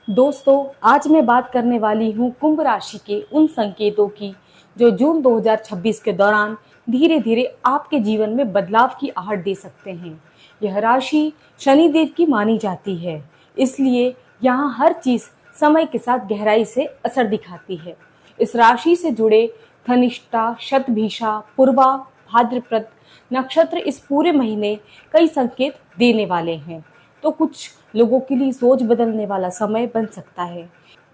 दोस्तों, आज मैं बात करने वाली हूँ कुंभ राशि के उन संकेतों की जो जून 2026 के दौरान धीरे धीरे आपके जीवन में बदलाव की आहट दे सकते हैं। यह राशि शनिदेव की मानी जाती है, इसलिए यहाँ हर चीज समय के साथ गहराई से असर दिखाती है। इस राशि से जुड़े धनिष्ठा, शतभिषा, पूर्वा, भाद्रपद नक्षत्र इस पूरे महीने कई संकेत देने वाले हैं। तो कुछ लोगों के लिए सोच बदलने वाला समय बन सकता है।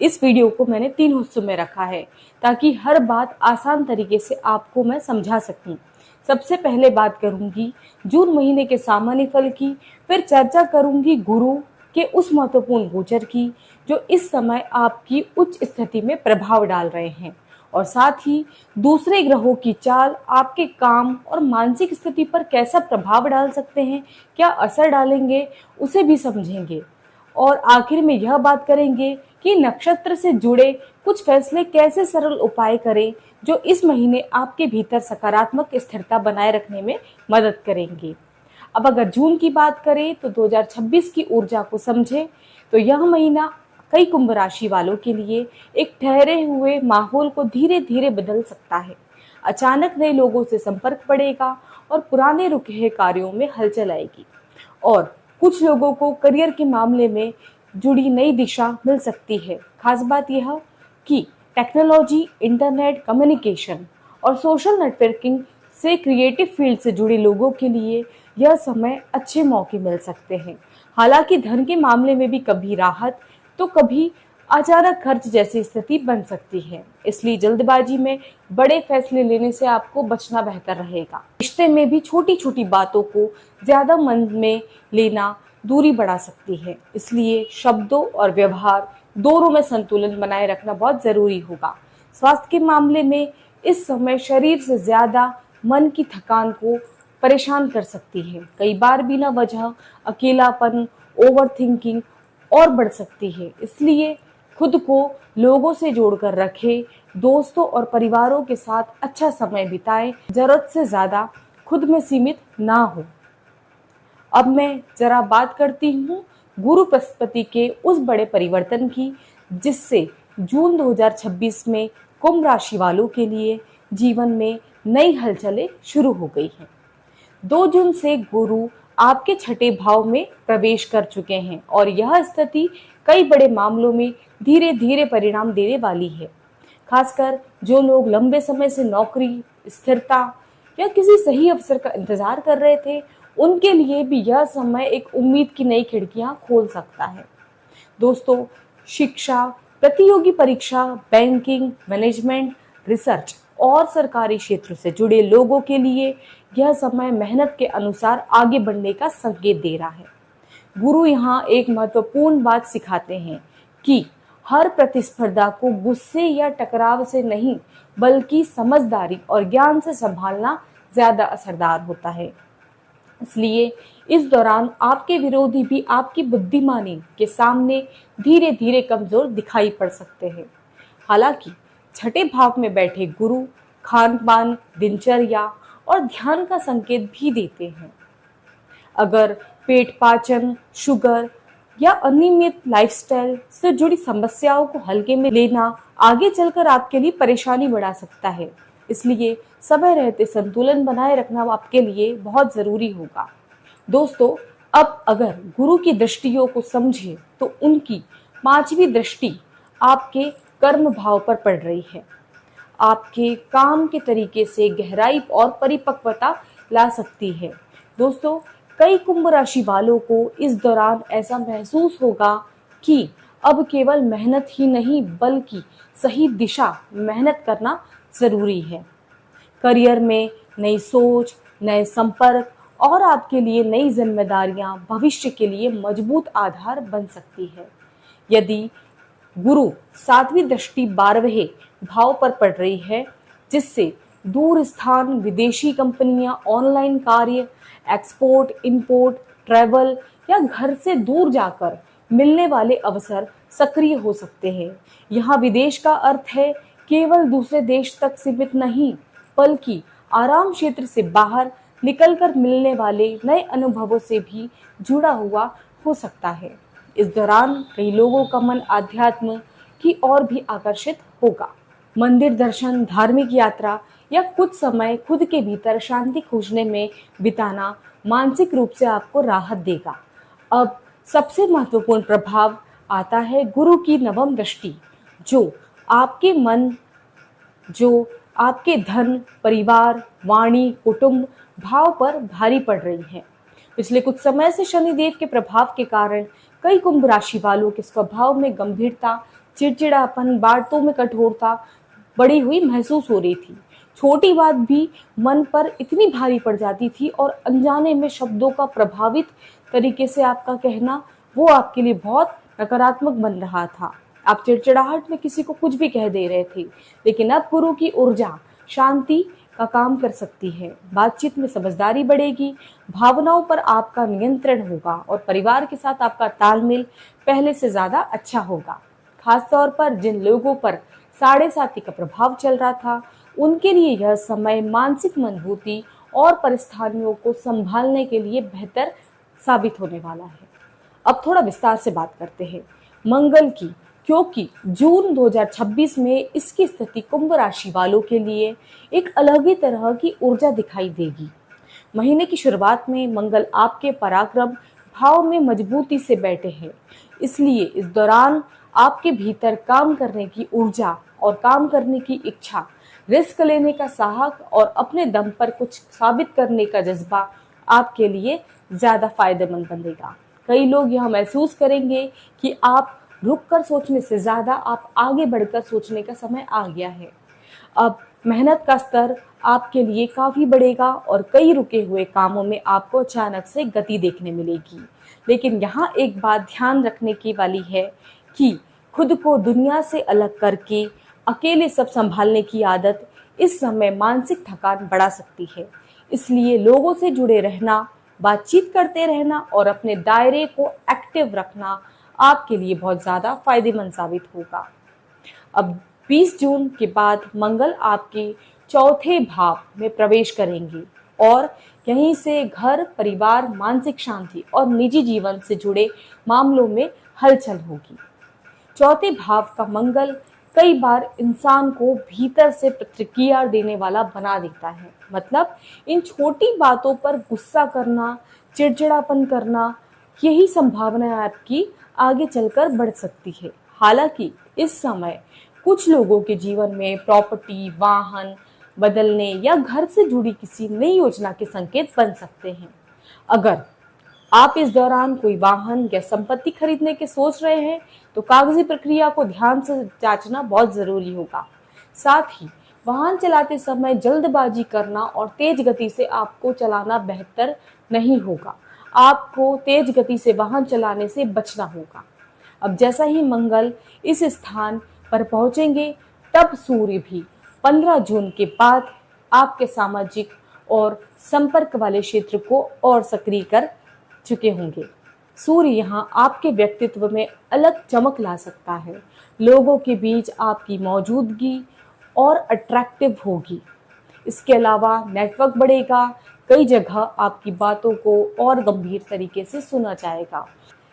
इस वीडियो को मैंने 3 हिस्सों में रखा है ताकि हर बात आसान तरीके से आपको मैं समझा सकूं। सबसे पहले बात करूंगी जून महीने के सामान्य फल की, फिर चर्चा करूंगी गुरु के उस महत्वपूर्ण गोचर की जो इस समय आपकी उच्च स्थिति में प्रभाव डाल रहे हैं, और साथ ही दूसरे ग्रहों की चाल आपके काम और मानसिक स्थिति पर कैसा प्रभाव डाल सकते हैं, क्या असर डालेंगे, उसे भी समझेंगे। और आखिर में यह बात करेंगे कि नक्षत्र से जुड़े कुछ फैसले कैसे सरल उपाय करें जो इस महीने आपके भीतर सकारात्मक स्थिरता बनाए रखने में मदद करेंगे। अब अगर जून की बात करें तो 2026 की ऊर्जा को समझें तो यह महीना कई कुंभ राशि वालों के लिए एक ठहरे हुए माहौल को धीरे धीरे बदल सकता है। अचानक नए लोगों से संपर्क पड़ेगा और पुराने रुके कार्यों में हलचल आएगी, और कुछ लोगों को करियर के मामले में जुड़ी नई दिशा मिल सकती है। खास बात यह कि टेक्नोलॉजी, इंटरनेट, कम्युनिकेशन और सोशल नेटवर्किंग से क्रिएटिव फील्ड से जुड़े लोगों के लिए यह समय अच्छे मौके मिल सकते हैं। हालांकि धन के मामले में भी कभी राहत तो कभी अचानक खर्च जैसी स्थिति बन सकती है, इसलिए जल्दबाजी में बड़े फैसले लेने से आपको बचना बेहतर रहेगा। रिश्ते में भी छोटी छोटी बातों को ज्यादा मन में लेना दूरी बढ़ा सकती है, इसलिए शब्दों और व्यवहार दोनों में संतुलन बनाए रखना बहुत जरूरी होगा। स्वास्थ्य के मामले में इस समय शरीर से ज्यादा मन की थकान को परेशान कर सकती है। कई बार बिना वजह अकेलापन, ओवर थिंकिंग और बढ़ सकती है, इसलिए खुद को लोगों से जोड़कर रखें। दोस्तों और परिवारों के साथ अच्छा समय बिताएं, जरूरत से ज्यादा खुद में सीमित ना हो। अब मैं जरा बात करती हूँ गुरु बृहस्पति के उस बड़े परिवर्तन की जिससे जून 2026 में कुंभ राशि वालों के लिए जीवन में नई हलचलें शुरू हो गई हैं। 2 जून से गुरु आपके छठे भाव में प्रवेश कर चुके हैं और यह स्थिति कई बड़े मामलों में धीरे धीरे परिणाम देने वाली है। खासकर जो लोग लंबे समय से नौकरी, स्थिरता या किसी सही अवसर का इंतजार कर रहे थे, उनके लिए भी यह समय एक उम्मीद की नई खिड़कियां खोल सकता है। दोस्तों, शिक्षा, प्रतियोगी परीक्षा, बैंकिंग, मैनेजमेंट, रिसर्च और सरकारी क्षेत्र से जुड़े लोगों के लिए यह समय मेहनत के अनुसार आगे बढ़ने का संकेत दे रहा है। गुरु यहाँ एक महत्वपूर्ण बात सिखाते हैं कि हर प्रतिस्पर्धा को गुस्से या टकराव से नहीं बल्कि समझदारी और ज्ञान से संभालना ज्यादा असरदार होता है। इसलिए इस दौरान आपके विरोधी भी आपकी बुद्धिमानी के सामने धीरे धीरे कमजोर दिखाई पड़ सकते हैं। हालांकि छठे भाव में बैठे गुरु खान पान, दिनचर्या और ध्यान का संकेत भी देते हैं। अगर पेट, पाचन, शुगर या अनियमित लाइफस्टाइल से जुड़ी समस्याओं को हल्के में लेना आगे चलकर आपके लिए परेशानी बढ़ा सकता है, इसलिए समय रहते संतुलन बनाए रखना आपके लिए बहुत जरूरी होगा। दोस्तों, अब अगर गुरु की दृष्टियों को समझें तो उनकी 5वीं दृष्टि आपके कर्म भाव पर पड़ रही है। आपके काम के तरीके से गहराई और परिपक्वता ला सकती है। दोस्तों, कई कुंभ राशि वालों को इस दौरान ऐसा महसूस होगा कि अब केवल मेहनत ही नहीं बल्कि सही दिशा मेहनत करना जरूरी है। करियर में नई सोच, नए संपर्क और आपके लिए नई जिम्मेदारियां भविष्य के लिए मजबूत आधार बन सकती है। यदि गुरु 7वीं दृष्टि 12वें भाव पर पड़ रही है, जिससे दूर स्थान, विदेशी कंपनियां, ऑनलाइन कार्य, एक्सपोर्ट, इंपोर्ट, ट्रैवल या घर से दूर जाकर मिलने वाले अवसर सक्रिय हो सकते हैं। यहाँ विदेश का अर्थ है केवल दूसरे देश तक सीमित नहीं बल्कि आराम क्षेत्र से बाहर निकलकर मिलने वाले नए अनुभवों से भी जुड़ा हुआ हो सकता है। इस दौरान कई लोगों का मन आध्यात्म की ओर भी आकर्षित होगा। मंदिर दर्शन, धार्मिक यात्रा या कुछ समय खुद के भीतर शांति खोजने में बिताना मानसिक रूप से आपको राहत देगा। अब सबसे महत्वपूर्ण प्रभाव आता है गुरु की नवम दृष्टि, जो आपके मन, जो आपके धन, परिवार, वाणी, कुटुंब, भाव पर भारी पड़ रही है। पिछले कुछ समय से शनिदेव के प्रभाव के कारण कई कुंभ राशि वालों के स्वभाव में गंभीरता, चिड़चिड़ापन, बातों में कठोरता बढ़ी हुई महसूस हो रही थी। छोटी बात भी मन पर इतनी भारी पड़ जाती थी और अनजाने में शब्दों का प्रभावित तरीके से आपका कहना वो आपके लिए बहुत नकारात्मक बन रहा था। आप चिड़चिड़ाहट में किसी को कुछ भी कह दे रहे थे, लेकिन अब गुरु की ऊर्जा शांति का काम कर सकती है। बातचीत में समझदारी बढ़ेगी, भावनाओं पर आपका नियंत्रण होगा और परिवार के साथ आपका तालमेल पहले से ज्यादा अच्छा होगा। खासतौर पर जिन लोगों पर साढ़े साथी का प्रभाव चल रहा था, उनके लिए यह समय मानसिक मजबूती और परिस्थितियों को संभालने के लिए बेहतर साबित होने वाला है। अब थोड़ा विस्तार से बात करते हैं मंगल की, क्योंकि जून 2026 में इसकी स्थिति कुंभ राशि वालों के लिए एक अलग ही तरह की ऊर्जा दिखाई देगी। महीने की शुरुआत में मंगल आपके पराक्रम भाव में मजबूती से बैठे हैं, इसलिए इस दौरान आपके भीतर काम करने की ऊर्जा और काम करने की इच्छा, रिस्क लेने का साहस और अपने दम पर कुछ साबित करने का जज्बा आपके लिए ज्यादा फायदेमंद बनेगा। कई लोग यह महसूस करेंगे कि आप रुककर सोचने से ज्यादा आप आगे बढ़कर सोचने का समय आ गया है। अब मेहनत का स्तर आपके लिए काफी बढ़ेगा और कई रुके हुए कामों में आपको अचानक से गति देखने मिलेगी। लेकिन यहाँ एक बात ध्यान रखने की वाली है कि खुद को दुनिया से अलग करके अकेले सब संभालने की आदत इस समय मानसिक थकान बढ़ा सकती है। इसलिए लोगों से जुड़े रहना, बातचीत करते रहना और अपने दायरे को एक्टिव रखना आपके लिए बहुत ज्यादा फायदेमंद साबित होगा। अब 20 जून के बाद मंगल आपके चौथे भाव में प्रवेश करेंगे और यहीं से घर, परिवार, मानसिक शांति और निजी जीवन से जुड़े मामलों में हलचल होगी। चौथे भाव का मंगल कई बार इंसान को भीतर से प्रतिक्रिया देने वाला बना देता है। मतलब इन छोटी बातों पर गुस्सा करना, चिड़चिड़ापन करना, यही संभावना आपकी आगे चलकर बढ़ सकती है। हालांकि इस समय कुछ लोगों के जीवन में प्रॉपर्टी, वाहन बदलने या घर से जुड़ी किसी नई योजना के संकेत बन सकते हैं। अगर आप इस दौरान कोई वाहन या संपत्ति खरीदने के सोच रहे हैं तो कागजी प्रक्रिया को ध्यान से जांचना बहुत जरूरी होगा। साथ ही वाहन चलाते समय जल्दबाजी करना और तेज गति से आपको चलाना बेहतर नहीं होगा। आपको तेज गति से वाहन चलाने से बचना होगा। अब जैसा ही मंगल इस स्थान पर पहुंचेंगे, तब सूर्य भी 15 जून के बाद आपके सामाजिक और संपर्क वाले क्षेत्र को और सक्रिय कर चुके होंगे। सूर्य यहाँ आपके व्यक्तित्व में अलग चमक ला सकता है। लोगों के बीच आपकी मौजूदगी और अट्रैक्टिव होगी। इसके अलावा नेटवर्क बढ़ेगा, कई जगह आपकी बातों को और गंभीर तरीके से सुना जाएगा।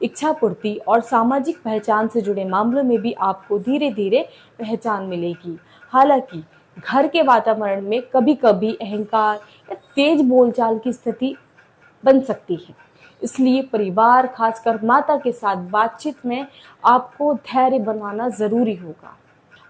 इच्छा पूर्ति और सामाजिक पहचान से जुड़े मामलों में भी आपको धीरे धीरे पहचान मिलेगी। हालांकि घर के वातावरण में कभी कभी अहंकार या तेज बोलचाल की स्थिति बन सकती है, इसलिए परिवार, खासकर माता के साथ बातचीत में आपको धैर्य बनाना जरूरी होगा।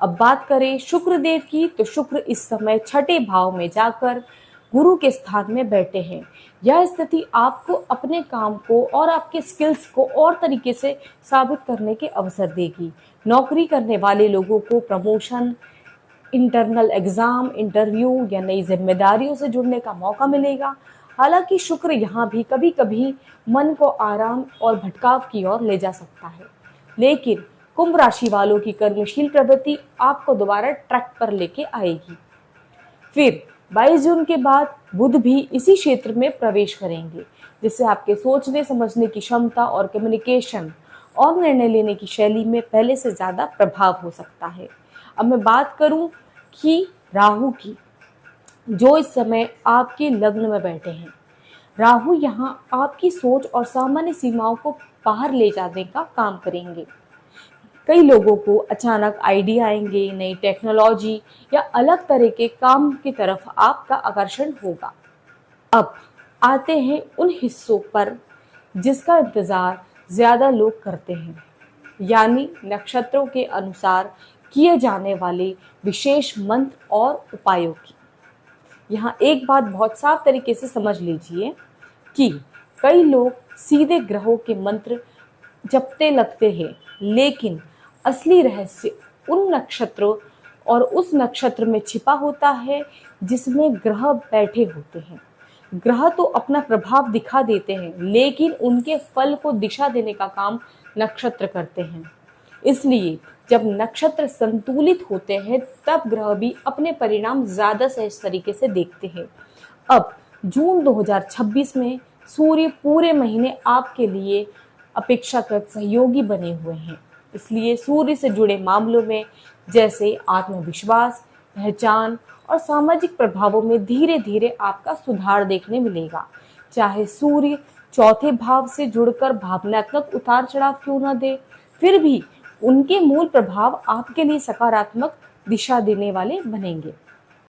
अब बात करें शुक्र देव की, तो शुक्र इस समय छठे भाव में जाकर गुरु के स्थान में बैठे हैं। यह स्थिति आपको अपने काम को और आपके स्किल्स को और तरीके से साबित करने के अवसर देगी। नौकरी करने वाले लोगों को प्रमोशन, इंटरनल एग्जाम, इंटरव्यू या नई जिम्मेदारियों से जुड़ने का मौका मिलेगा। हालांकि शुक्र यहाँ भी कभी कभी मन को आराम और भटकाव की ओर ले जा सकता है, लेकिन कुंभ राशि वालों की कर्मशील प्रवृत्ति आपको दोबारा ट्रैक पर लेके आएगी। फिर 22 जून के बाद बुध भी इसी क्षेत्र में प्रवेश करेंगे, जिससे आपके सोचने समझने की क्षमता और कम्युनिकेशन और निर्णय लेने की शैली में पहले से ज्यादा प्रभाव हो सकता है। अब मैं बात करूं कि राहु की, जो इस समय आपके लग्न में बैठे हैं। राहु यहाँ आपकी सोच और सामान्य सीमाओं को बाहर ले जाने का काम करेंगे। कई लोगों को अचानक आइडिया आएंगे, नई टेक्नोलॉजी या अलग तरह के काम की तरफ आपका आकर्षण होगा। अब आते हैं उन हिस्सों पर जिसका इंतजार ज्यादा लोग करते हैं, यानी नक्षत्रों के अनुसार किए जाने वाले विशेष मंत्र और उपायों की। यहाँ एक बात बहुत साफ तरीके से समझ लीजिए कि कई लोग सीधे ग्रहों के मंत्र जपते लगते हैं, लेकिन असली रहस्य उन नक्षत्रों और उस नक्षत्र में छिपा होता है जिसमें ग्रह बैठे होते हैं। ग्रह तो अपना प्रभाव दिखा देते हैं, लेकिन उनके फल को दिशा देने का काम नक्षत्र करते हैं। इसलिए जब नक्षत्र संतुलित होते हैं तब ग्रह भी अपने परिणाम ज्यादा सहज तरीके से देखते हैं। अब जून 2026 में सूर्य पूरे महीने आपके लिए अपेक्षाकृत सहयोगी बने हुए हैं। इसलिए सूर्य से जुड़े मामलों में जैसे आत्मविश्वास, पहचान और सामाजिक प्रभावों में धीरे धीरे आपका सुधार देखने मिलेगा। चाहे सूर्य चौथे भाव से जुड़कर भावनात्मक उतार चढ़ाव क्यों न दे, फिर भी उनके मूल प्रभाव आपके लिए सकारात्मक दिशा देने वाले बनेंगे।